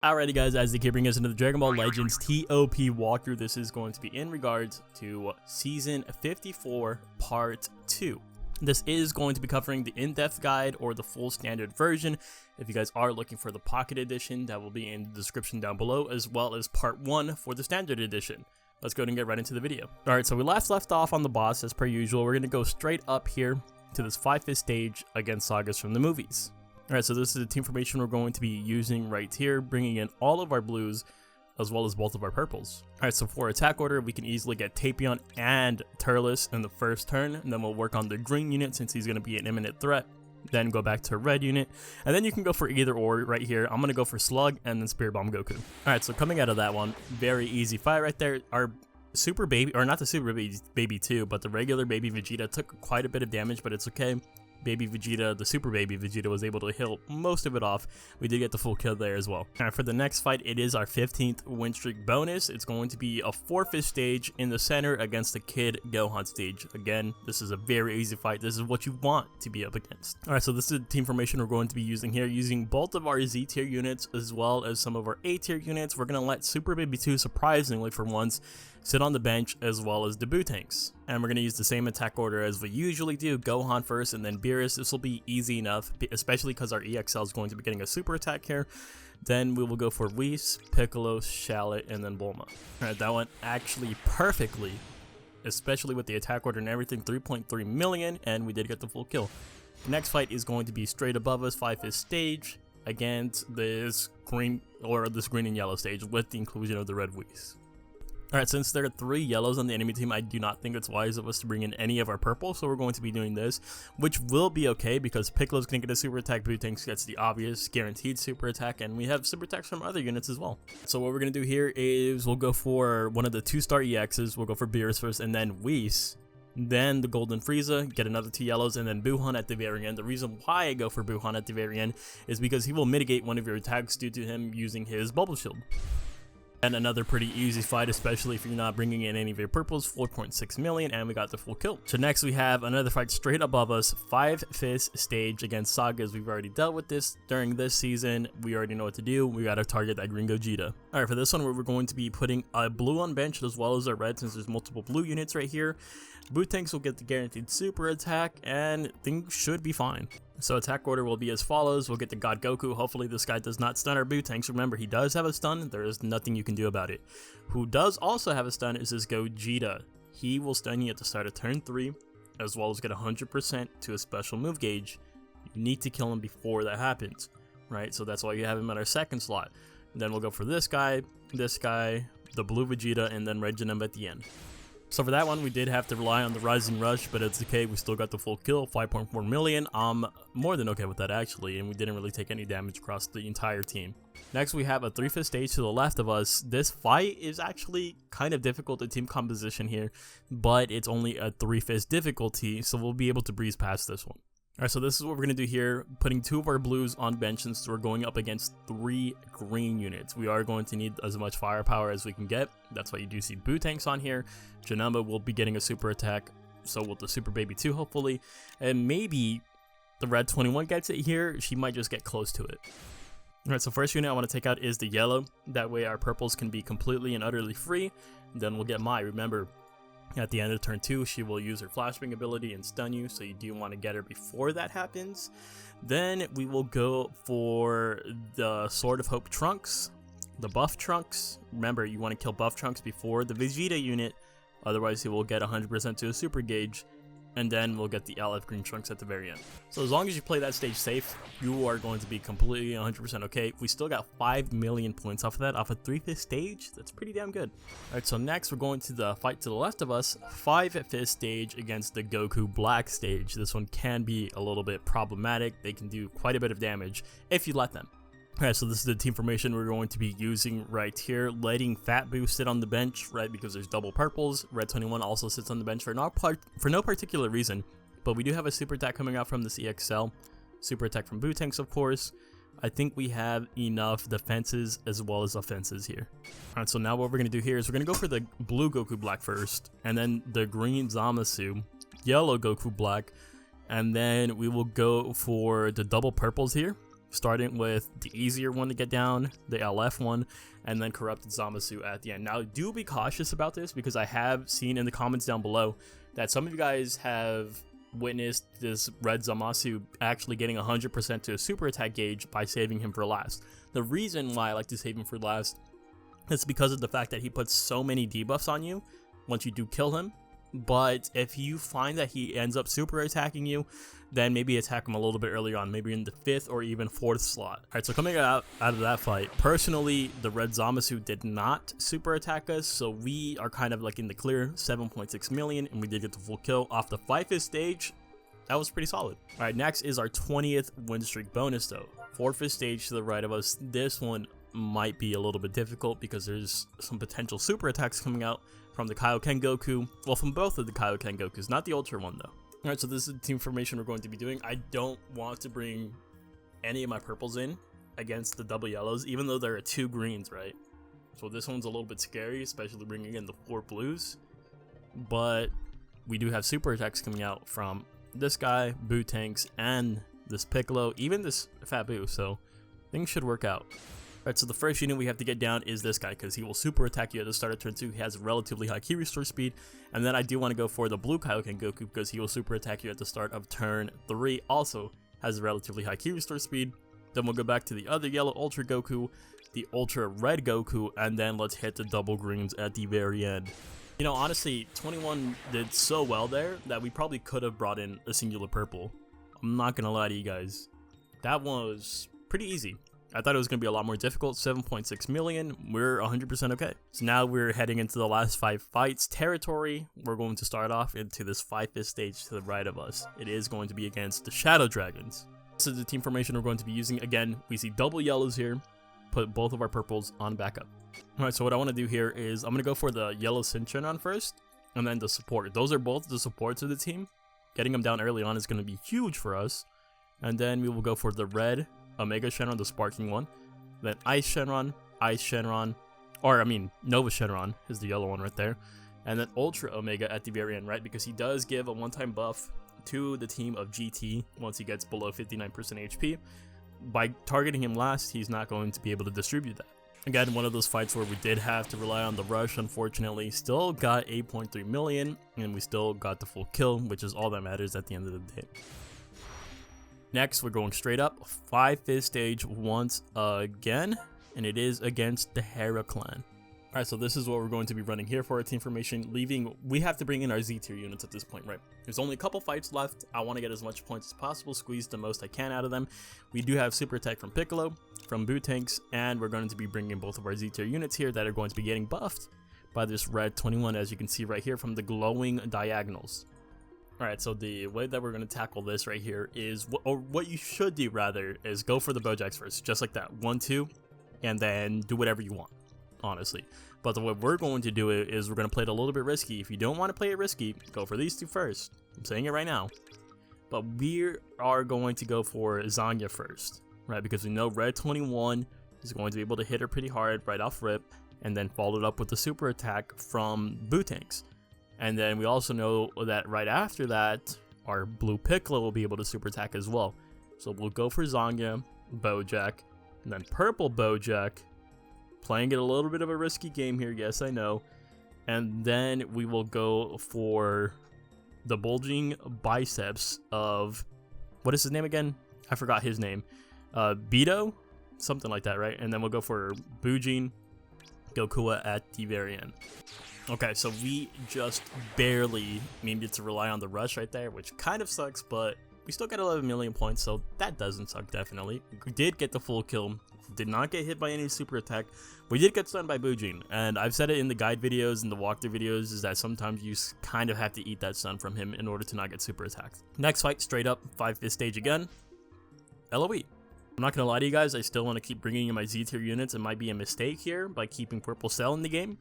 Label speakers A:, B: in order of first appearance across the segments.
A: Alrighty guys, as they keep bringing us into the Dragon Ball Legends TOP walkthrough, this is going to be in regards to Season 54 Part 2. This is going to be covering the in-depth guide or the full standard version. If you guys are looking for the Pocket Edition, that will be in the description down below, as well as Part 1 for the Standard Edition. Let's go ahead and get right into the video. Alright, so we left off on the boss as per usual. We're going to go straight up here to this 5-5 stage against sagas from the movies. Alright, so this is the team formation we're going to be using right here, bringing in all of our blues as well as both of our purples. Alright, so for attack order, we can easily get Tapion and Turles in the first turn, and then we'll work on the green unit since he's going to be an imminent threat. Then go back to red unit, and then you can go for either or right here. I'm going to go for Slug and then Spirit Bomb Goku. Alright, so coming out of that one, very easy fight right there. Our Super Baby, or not the Super Baby 2, but the regular Baby Vegeta took quite a bit of damage, but it's okay. Baby Vegeta, the Super Baby Vegeta, was able to heal most of it off. We did get the full kill there as well. Alright, for the next fight, it is our 15th win streak bonus. It's going to be a 4-5 stage in the center against the Kid Gohan stage. Again, this is a very easy fight. This is what you want to be up against. Alright, so this is the team formation we're going to be using here, using both of our Z tier units as well as some of our A tier units. We're going to let Super Baby 2, surprisingly for once, sit on the bench as well as the Buu tanks. And we're going to use the same attack order as we usually do, Gohan first and then Beerus. This will be easy enough, especially because our EXL is going to be getting a super attack here. Then we will go for Whis, Piccolo, Shallot, and then Bulma. Alright, that went actually perfectly, especially with the attack order and everything, 3.3 million, and we did get the full kill. The next fight is going to be straight above us, 5-5 stage, against this green and yellow stage with the inclusion of the red Whis. Alright, since there are 3 yellows on the enemy team, I do not think it's wise of us to bring in any of our purple, so we're going to be doing this, which will be okay because Piccolo's going to get a super attack, Buu Tanks gets the obvious guaranteed super attack, and we have super attacks from other units as well. So what we're going to do here is we'll go for one of the 2-star EXs, we'll go for Beerus first, and then Whis, then the Golden Frieza, get another 2 yellows, and then Buuhan at the very end. The reason why I go for Buuhan at the very end is because he will mitigate one of your attacks due to him using his Bubble Shield. And another pretty easy fight, especially if you're not bringing in any of your purples, 4.6 million, and we got the full kill. So next we have another fight straight above us, 5-5 stage against Sagas. We've already dealt with this during this season. We already know what to do. We got to target that Green Gogeta. Alright, for this one, we're going to be putting a blue on bench as well as a red, since there's multiple blue units right here. Buu Tanks will get the guaranteed super attack, and things should be fine. So attack order will be as follows. We'll get the God Goku. Hopefully this guy does not stun our Buu Tanks. Remember, he does have a stun. There is nothing you can do about it. Who does also have a stun is this Gogeta. He will stun you at the start of turn 3, as well as get 100% to a special move gauge. You need to kill him before that happens, right? So that's why you have him at our second slot. And then we'll go for this guy, the blue Vegeta, and then Red Janemba at the end. So for that one, we did have to rely on the Rising Rush, but it's okay. We still got the full kill, 5.4 million. I'm more than okay with that, actually, and we didn't really take any damage across the entire team. Next, we have a 3-5 stage to the left of us. This fight is actually kind of difficult, the team composition here, but it's only a 3-5 difficulty, so we'll be able to breeze past this one. Alright, so this is what we're going to do here, putting 2 of our blues on bench since we're going up against 3 green units. We are going to need as much firepower as we can get. That's why you do see Buu Tanks on here. Janemba will be getting a super attack, so will the Super Baby 2 hopefully. And maybe the Red 21 gets it here, she might just get close to it. Alright, so first unit I want to take out is the yellow. That way our purples can be completely and utterly free. Then we'll get Mai. Remember, at the end of turn 2, she will use her flashbang ability and stun you, so you do want to get her before that happens. Then we will go for the Sword of Hope Trunks, the buff Trunks. Remember, you want to kill buff Trunks before the Vegeta unit, otherwise he will get 100% to a super gauge. And then we'll get the LF Green Trunks at the very end. So as long as you play that stage safe, you are going to be completely 100% okay. We still got 5 million points off of that, off a 3-5 stage. That's pretty damn good. Alright, so next we're going to the fight to the left of us, 5-5 stage against the Goku Black stage. This one can be a little bit problematic. They can do quite a bit of damage if you let them. Alright, so this is the team formation we're going to be using right here, letting Fat Buu sit on the bench, right, because there's double purples. Red 21 also sits on the bench for no particular reason, but we do have a super attack coming out from this EXL, super attack from Buu Tanks, of course. I think we have enough defenses as well as offenses here. Alright, so now what we're going to do here is we're going to go for the blue Goku Black first, and then the green Zamasu, yellow Goku Black, and then we will go for the double purples here. starting with the easier one to get down, the LF one, and then Corrupted Zamasu at the end. Now, do be cautious about this because I have seen in the comments down below that some of you guys have witnessed this red Zamasu actually getting 100% to a super attack gauge by saving him for last. The reason why I like to save him for last is because of the fact that he puts so many debuffs on you once you do kill him. But if you find that he ends up super attacking you, then maybe attack him a little bit earlier on, maybe in the 5th or even 4th slot. Alright, so coming out of that fight, personally, the red Zamasu did not super attack us, so we are kind of like in the clear, 7.6 million, and we did get the full kill off the 5th stage. That was pretty solid. Alright, next is our 20th win streak bonus though. 4th stage to the right of us. This one might be a little bit difficult because there's some potential super attacks coming out from the Kaioken Goku. Well, from both of the Kaioken Gokus, not the Ultra one though. Alright, so this is the team formation we're going to be doing. I don't want to bring any of my purples in against the double yellows, even though there are 2 greens, right? So this one's a little bit scary, especially bringing in the 4 blues. But we do have super attacks coming out from this guy, Boo Tanks, and this Piccolo, even this Fat Boo, so things should work out. Alright, so the first unit we have to get down is this guy, because he will super attack you at the start of turn 2. He has relatively high key restore speed. And then I do want to go for the blue Kaioken Goku, because he will super attack you at the start of turn 3. Also has relatively high key restore speed. Then we'll go back to the other yellow Ultra Goku, the Ultra Red Goku, and then let's hit the double greens at the very end. You know, honestly, 21 did so well there that we probably could have brought in a singular purple. I'm not going to lie to you guys. That was pretty easy. I thought it was going to be a lot more difficult. 7.6 million, we're 100% okay. So now we're heading into the last 5 fights territory. We're going to start off into this 5th stage to the right of us. It is going to be against the Shadow Dragons. This is the team formation we're going to be using. Again, we see double yellows here. Put both of our purples on backup. Alright, so what I want to do here is I'm going to go for the yellow Shinron first, and then the support. Those are both the supports of the team. Getting them down early on is going to be huge for us. And then we will go for the red Omega Shenron, the sparking one, then Ice Shenron, Nova Shenron is the yellow one right there, and then Ultra Omega at the very end, right? Because he does give a one-time buff to the team of GT once he gets below 59% HP. By targeting him last, he's not going to be able to distribute that. Again, one of those fights where we did have to rely on the rush, unfortunately. Still got 8.3 million, and we still got the full kill, which is all that matters at the end of the day. Next, we're going straight up, 5th stage once again, and it is against the Hera clan. Alright, so this is what we're going to be running here for our team formation. We have to bring in our Z tier units at this point, right? There's only a couple fights left. I want to get as much points as possible, squeeze the most I can out of them. We do have super attack from Piccolo, from Boo Tanks, and we're going to be bringing both of our Z tier units here that are going to be getting buffed by this red 21, as you can see right here from the glowing diagonals. Alright, so the way that we're going to tackle this right here is, what you should do rather, is go for the Bojacks first, just like that, 1-2, and then do whatever you want, honestly. But the way we're going to do it is we're going to play it a little bit risky. If you don't want to play it risky, go for these 2 first. I'm saying it right now. But we are going to go for Zanya first, right? Because we know red 21 is going to be able to hit her pretty hard right off rip, and then followed up with the super attack from Boo Tanks. And then we also know that right after that, our blue Piccolo will be able to super attack as well. So we'll go for Zanya, Bojack, and then purple Bojack. Playing it a little bit of a risky game here, yes I know. And then we will go for the bulging biceps of, what is his name again? I forgot his name. Beto? Something like that, right? And then we'll go for Bujin Gokua at the very end. Okay, so we just barely needed to rely on the rush right there, which kind of sucks, but we still got 11 million points, so that doesn't suck, definitely. We did get the full kill, did not get hit by any super attack. We did get stunned by Bujin, and I've said it in the guide videos and the walkthrough videos, is that sometimes you kind of have to eat that stun from him in order to not get super attacked. Next fight, straight up, 5th stage again, LOE. I'm not going to lie to you guys, I still want to keep bringing in my Z tier units. It might be a mistake here by keeping Purple Cell in the game,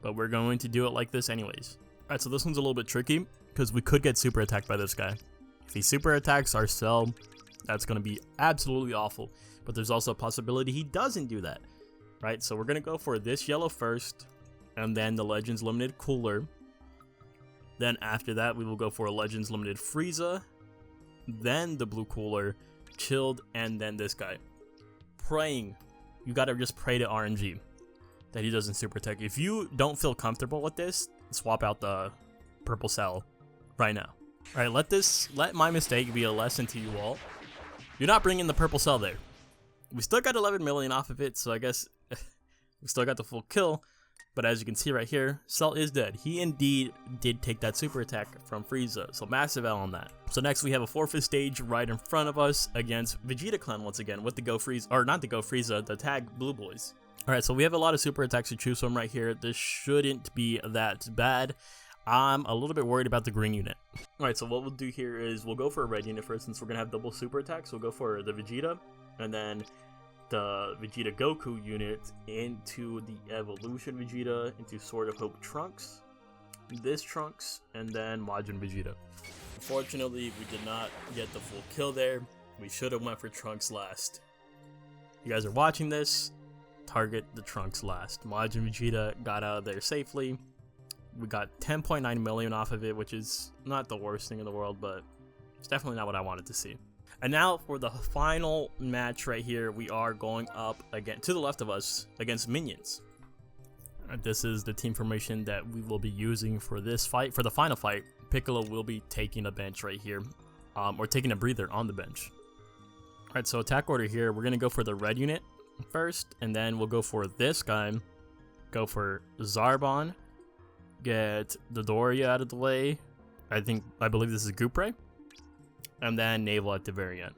A: but we're going to do it like this anyways. Alright, so this one's a little bit tricky, because we could get super attacked by this guy. If he super attacks our Cell, that's going to be absolutely awful. But there's also a possibility he doesn't do that. Right, so we're going to go for this yellow first, and then the Legends Limited Cooler. Then after that, we will go for a Legends Limited Frieza, then the blue Cooler, Chilled, and then this guy. Praying. You gotta just pray to RNG that he doesn't super tech. If you don't feel comfortable with this, swap out the purple cell right now. Alright, let my mistake be a lesson to you all. You're not bringing the purple cell there. We still got 11 million off of it, so I guess we still got the full kill. But as you can see right here, Cell is dead. He indeed did take that super attack from Frieza, so massive L on that. So next we have a forfeit stage right in front of us against Vegeta Clan once again with the Go Frieza, or not the Go Frieza, the Tag Blue Boys. Alright, so we have a lot of super attacks to choose from right here. This shouldn't be that bad. I'm a little bit worried about the green unit. Alright, so what we'll do here is we'll go for a red unit first since we're going to have double super attacks. We'll go for the Vegeta and then the Vegeta Goku unit into the Evolution Vegeta, into Sword of Hope Trunks, this Trunks, and then Majin Vegeta. Unfortunately, we did not get the full kill there. We should have went for Trunks last. You guys are watching this, target the Trunks last. Majin Vegeta got out of there safely. We got 10.9 million off of it, which is not the worst thing in the world, but it's definitely not what I wanted to see. And now for the final match right here, we are going up again to the left of us against Minions. This is the team formation that we will be using for this fight. For the final fight, Piccolo will be taking a bench right here, or taking a breather on the bench. Alright, so attack order here, we're going to go for the red unit first, and then we'll go for this guy, go for Zarbon, get the Doria out of the way. I believe this is Gupre. And then Navel at the very end.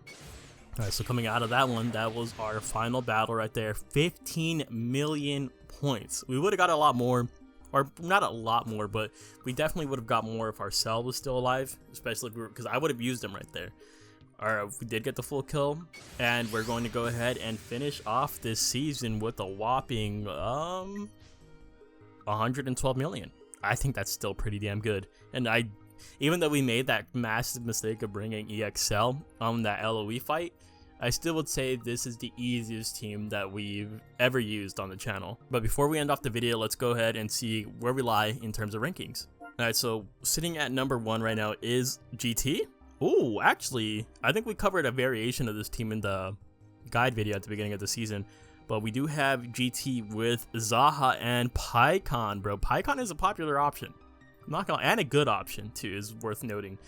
A: Alright, so coming out of that one, that was our final battle right there. 15 million points. We would have got a lot more, or not a lot more, but we definitely would have got more if our Cell was still alive, especially because I would have used him right there. Alright, we did get the full kill, and we're going to go ahead and finish off this season with a whopping 112 million. I think that's still pretty damn good, and even though we made that massive mistake of bringing EXL on that LOE fight, I still would say this is the easiest team that we've ever used on the channel. But before we end off the video, let's go ahead and see where we lie in terms of rankings. Alright, so sitting at number 1 right now is GT. Ooh, actually, I think we covered a variation of this team in the guide video at the beginning of the season. But we do have GT with Zaha and Pikkon, bro. Pikkon is a popular option. Not gonna, and a good option too, is worth noting.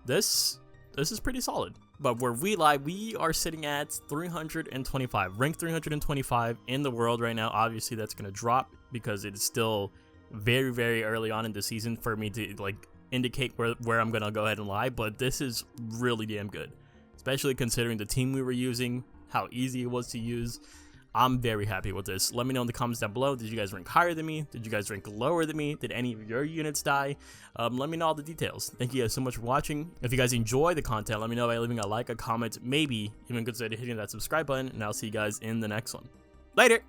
A: This is pretty solid. But where we lie, we are sitting at 325, ranked 325 in the world right now. Obviously that's gonna drop because it is still very, very early on in the season for me to like indicate where I'm gonna go ahead and lie. But this is really damn good, especially considering the team we were using, how easy it was to use. I'm very happy with this. Let me know in the comments down below. Did you guys rank higher than me? Did you guys rank lower than me? Did any of your units die? Let me know all the details. Thank you guys so much for watching. If you guys enjoy the content, let me know by leaving a like, a comment, maybe even consider hitting that subscribe button, and I'll see you guys in the next one. Later!